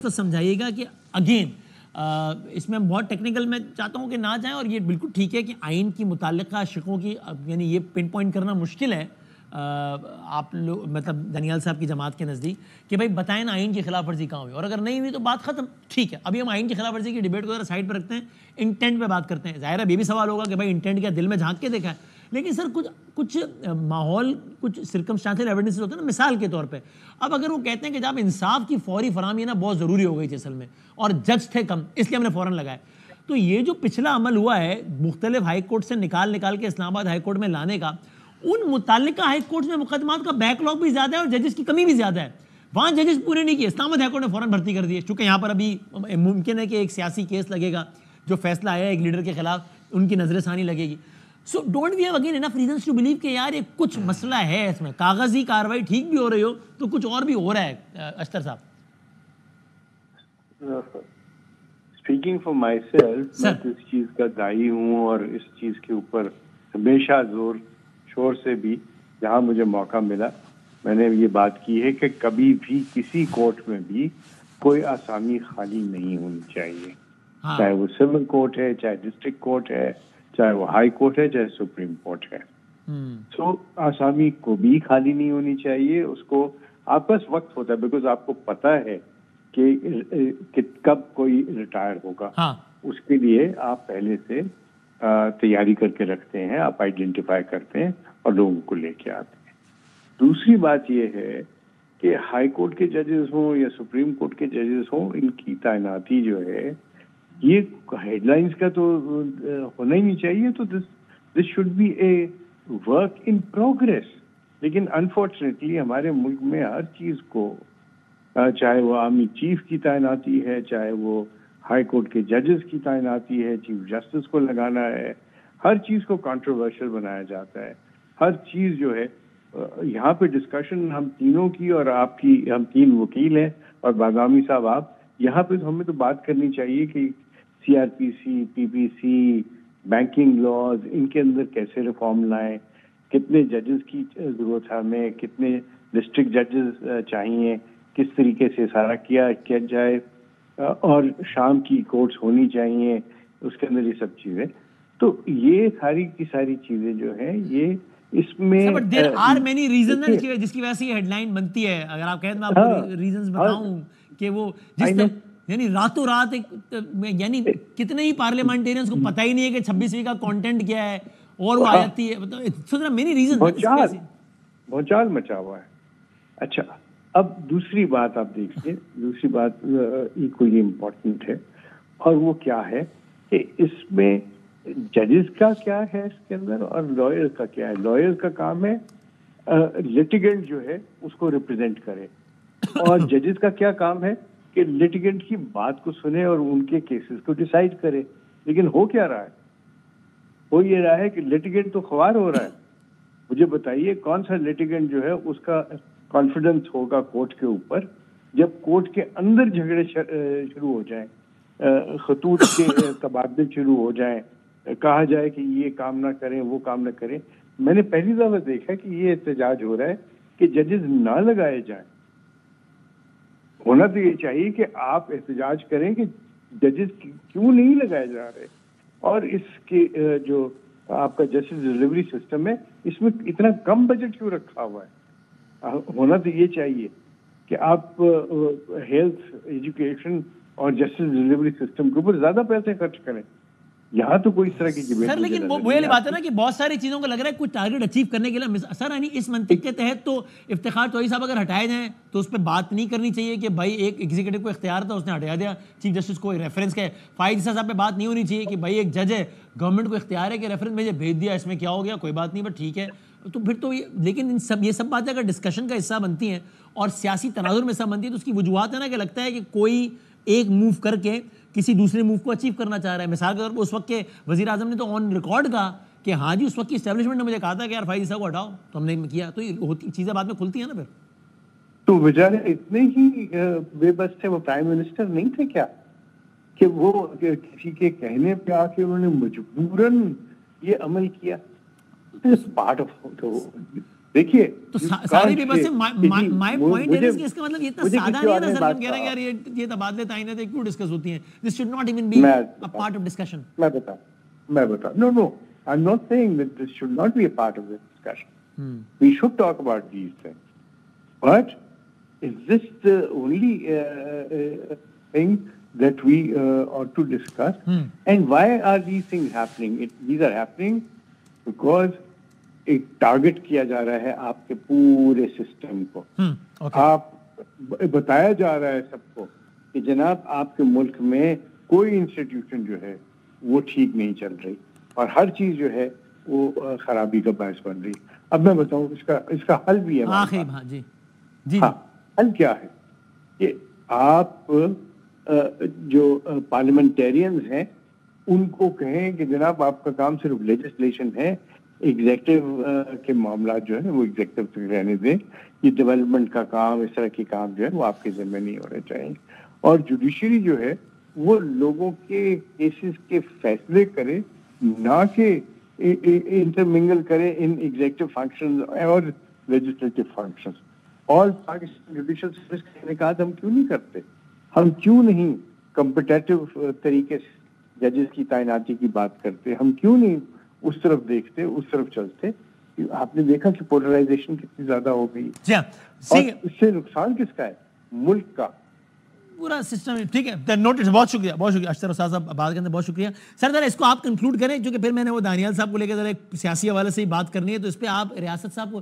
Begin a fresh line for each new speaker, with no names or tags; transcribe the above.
تو سمجھائیے گا کہ اگین اس میں بہت ٹیکنیکل میں چاہتا ہوں کہ نہ جائیں, اور یہ بالکل ٹھیک ہے کہ آئین کی متعلقہ شقوں کی یعنی یہ پن پوائنٹ کرنا مشکل ہے آپ لوگ مطلب دانیال صاحب کی جماعت کے نزدیک کہ بھائی بتائیں نا آئین کی خلاف ورزی کہاں ہوئی, اور اگر نہیں ہوئی تو بات ختم. ٹھیک ہے, ابھی ہم آئین کی خلاف ورزی کی ڈیبیٹ کو ذرا سائڈ پہ رکھتے ہیں, انٹینٹ پہ بات کرتے ہیں. ظاہر ہے یہ بھی سوال ہوگا کہ بھائی انٹینٹ کیا دل میں جھانک کے دیکھا ہے, لیکن سر کچھ ماحول کچھ سرکمسٹانشل ایویڈنسز ہوتے ہیں نا, مثال کے طور پہ اب اگر وہ کہتے ہیں کہ جب انصاف کی فوری فراہمی نا بہت ضروری ہو گئی تھی اصل میں, اور جج تھے کم اس لیے ہم نے فوراً لگائے, تو یہ جو پچھلا عمل ہوا ہے مختلف ہائی کورٹ سے نکال کے اسلام آباد ہائی کورٹ میں لانے کا, ان متعلقہ ہائی کورٹ میں مقدمات کا بیک لاگ بھی زیادہ ہے اور ججز کی کمی بھی زیادہ ہے. وہاں ججز پورے نہیں کیے, اسلام آباد ہائی کورٹ نے فوراً بھرتی کر دیے. چونکہ یہاں پر ابھی ممکن ہے کہ ایک سیاسی کیس لگے گا, جو فیصلہ آیا ہے ایک لیڈر کے خلاف, ان کی نظر ثانی لگے گی. So don't we have again enough reasons to believe کہ یار یہ کچھ مسئلہ ہے اس میں, کاغذی کاروائی ٹھیک بھی ہو رہی ہو تو کچھ اور بھی ہو رہا ہے. اشتر صاحب.
اسپیکنگ فار مائی سیلف, میں تو اس چیز کا دائی ہوں اور اس چیز کے اوپر ہمیشہ زور شور سے بھی جہاں مجھے موقع ملا میں نے یہ بات کی ہے کہ کبھی بھی کسی کورٹ میں بھی کوئی آسامی خالی نہیں ہونی چاہیے, چاہے وہ سول کورٹ ہے, چاہے ڈسٹرکٹ کورٹ ہے, چاہے وہ ہائی کورٹ ہے, چاہے سپریم کورٹ ہے. سو آسامی کو بھی خالی نہیں ہونی چاہیے. اس کو آپ بس وقت ہوتا ہے, بیکاز آپ کو پتا ہے کہ کب کوئی ریٹائر ہوگا, اس کے لیے آپ پہلے سے تیاری کر کے رکھتے ہیں, آپ آئیڈینٹیفائی کرتے ہیں اور لوگوں کو لے کے آتے ہیں. دوسری بات یہ ہے کہ ہائی کورٹ کے ججز ہوں یا سپریم کورٹ کے ججز ہوں, ان کی تعیناتی جو ہے یہ ہیڈ لائنز کا تو ہونا ہی نہیں چاہیے. تو this should be a work in progress. لیکن انفارچونیٹلی ہمارے ملک میں ہر چیز کو, چاہے وہ آرمی چیف کی تعیناتی ہے, چاہے وہ ہائی کورٹ کے ججز کی تعیناتی ہے, چیف جسٹس کو لگانا ہے, ہر چیز کو کنٹروورشل بنایا جاتا ہے. ہر چیز جو ہے یہاں پہ ڈسکشن ہم تینوں کی اور آپ کی, ہم تین وکیل ہیں اور باغامی صاحب آپ, یہاں پہ ہمیں تو بات کرنی چاہیے کہ سی آر پی سی, پی پی سی, بینکنگ لاز, ان کے اندر کیسے ریفارم لائیں, کتنے ججز کی ضرورت ہے ہمیں, کتنے ڈسٹرکٹ ججز چاہیے, کس طریقے سے سارا کیا جائے, اور شام کی کورٹس ہونی چاہیے, اس کے اندر یہ سب چیزیں. تو یہ ساری کی ساری چیزیں جو ہیں یہ اس میں
دیر آر مینی ریزنز جس کی وجہ سے یہ ہیڈ لائن بنتی ہے. اگر آپ کہیں تو میں آپ کو ریزنز بتاؤں کہ وہ جس یعنی راتوں رات یعنی کتنے ہی پارلیمنٹیرینز کو پتہ ہی نہیں ہے کہ 26ویں کا کانٹینٹ کیا ہے, اور وہ آتی ہے مینی ریزنز
بھونچال مچا ہوا ہے. اچھا, اب دوسری بات آپ دیکھیے, دوسری بات ایکولی امپورٹنٹ ہے, اور وہ کیا ہے کہ اس میں ججز کا کیا ہے اس کے اندر اور لائر کا کیا ہے. لائر کا کام ہے لٹیگنٹ جو ہے اس کو ریپرزینٹ کرے, اور ججز کا کیا کام ہے کہ لٹیگنٹ کی بات کو سنے اور ان کے کیسز کو ڈیسائیڈ کرے. لیکن ہو کیا رہا ہے, ہو یہ رہا ہے کہ لٹیگنٹ تو خوار ہو رہا ہے. مجھے بتائیے کون سا لٹیگنٹ جو ہے اس کا کانفیڈنس ہوگا کورٹ کے اوپر جب کورٹ کے اندر جھگڑے شروع ہو جائیں, خطوط کے تبادلے شروع ہو جائیں, کہا جائے کہ یہ کام نہ کریں, وہ کام نہ کریں. میں نے پہلی دفعہ دیکھا کہ یہ احتجاج ہو رہا ہے کہ ججز نہ لگائے جائیں. ہونا تو یہ چاہیے کہ آپ احتجاج کریں کہ ججز کیوں نہیں لگائے جا رہے, اور اس کے جو آپ کا جسٹس ڈلیوری سسٹم ہے اس میں اتنا کم بجٹ کیوں رکھا ہوا ہے. ہونا تو یہ چاہیے کہ آپ ہیلتھ, ایجوکیشن اور جسٹس ڈلیوری سسٹم کے اوپر زیادہ پیسے خرچ کریں. یہاں تو کوئی اس طرح کی
سر, لیکن وہ والی بات ہے نا کہ بہت ساری چیزوں کو لگ رہا ہے کوئی ٹارگیٹ اچیو کرنے کے لیے. سر یعنی اس منطق کے تحت تو افتخار توحید صاحب اگر ہٹائے جائیں تو اس پہ بات نہیں کرنی چاہیے کہ بھائی ایک ایگزیکٹو کو اختیار تھا اس نے ہٹا دیا, چیف جسٹس کو ریفرنس کا فائد صاحب پہ بات نہیں ہونی چاہیے کہ بھائی ایک جج ہے, گورنمنٹ کو اختیار ہے کہ ریفرنس مجھے بھیج دیا, اس میں کیا ہو گیا, کوئی بات نہیں, بٹ ٹھیک ہے. تو پھر تو لیکن یہ سب باتیں اگر ڈسکشن کا حصہ بنتی ہیں اور سیاسی تناظر میں حصہ بنتی ہے تو اس کی وجوہات ہے نا کہ لگتا ہے کہ کوئی ایک موو کر کے کسی دوسرے موو کو اچیو کرنا چاہ رہا ہے. مثال کے طور پر اس وقت کے وزیر اعظم نے تو آن ریکارڈ کہا کہ ہاں جی اس وقت کی اسٹیبلشمنٹ نے مجھے کہا تھا کہ یار فائز صاحب کو ہٹاؤ, تو ہم نے کیا. تو یہ ہوتی چیزیں بعد میں کھلتی ہیں نا. پھر
تو بیچارے اتنے ہی بے بس تھے, وہ پرائم منسٹر نہیں تھے کیا کہ وہ کسی کے کہنے پہ آ کے انہوں نے مجبوراً یہ عمل کیا. پارٹ آف دیکھیے
تو ساری بھی بس مائی پوائنٹ ہے کہ اس کا مطلب یہ اتنا سادہ نہیں ہے نا سر، ہم کہہ رہے ہیں یار یہ تبادلے تعینات کیوں ڈسکس ہوتی ہیں. This should not even be a part of discussion.
میں بتا no I'm not saying that this should not be a part of the discussion. We should talk about these things, but is this the only thing that we ought to discuss? And why are these things happening? These are happening because ایک target کیا جا رہا ہے آپ کے پورے system کو. آپ بتایا جا رہا ہے سب کو کہ جناب آپ کے ملک میں کوئی انسٹیٹیوشن جو ہے وہ ٹھیک نہیں چل رہی اور ہر چیز جو ہے وہ خرابی کا باعث بن رہی. اب میں بتاؤں اس کا حل بھی ہے. حل کیا ہے کہ آپ جو پارلیمنٹیرینز ہیں ان کو کہیں کہ جناب آپ کا کام صرف لیجسلیشن ہے, ایگزیکٹو کے معاملات جو ہے وہ ایگزیکٹو سے رہنے دیں, یہ ڈیولپمنٹ کا کام اس طرح کے کام جو ہے وہ آپ کے ذمہ نہیں ہونے چاہیے, اور جوڈیشری جو ہے وہ لوگوں کے کیسز کے فیصلے کرے نہ کہ انٹرمنگل کرے ان ایگزیکٹو فنکشن اور لیجسلیٹو فنکشن. اور پاکستان جوڈیشل سروس نے کہا ہم کیوں نہیں کرتے, ہم کیوں نہیں کمپٹیٹو طریقے سے ججز کی تعیناتی کی بات کرتے, ہم کیوں نہیں اس طرف دیکھتے, اس طرف چلتے. آپ نے دیکھا کہ پولرائزیشن کتنی زیادہ ہو گئی, اور اس سے نقصان کس کا ہے, ملک کا
پورا سسٹم. ٹھیک ہے, نوٹس. بہت شکریہ, بہت شکریہ اشتر استاد صاحب, بات کرنے بہت شکریہ. سر ذرا اس کو آپ کنکلوڈ کریں, کیونکہ پھر میں نے وہ دانیال صاحب کو لے کے ذرا ایک سیاسی حوالے سے ہی بات کرنی ہے, تو اس پہ آپ ریاست صاحب کو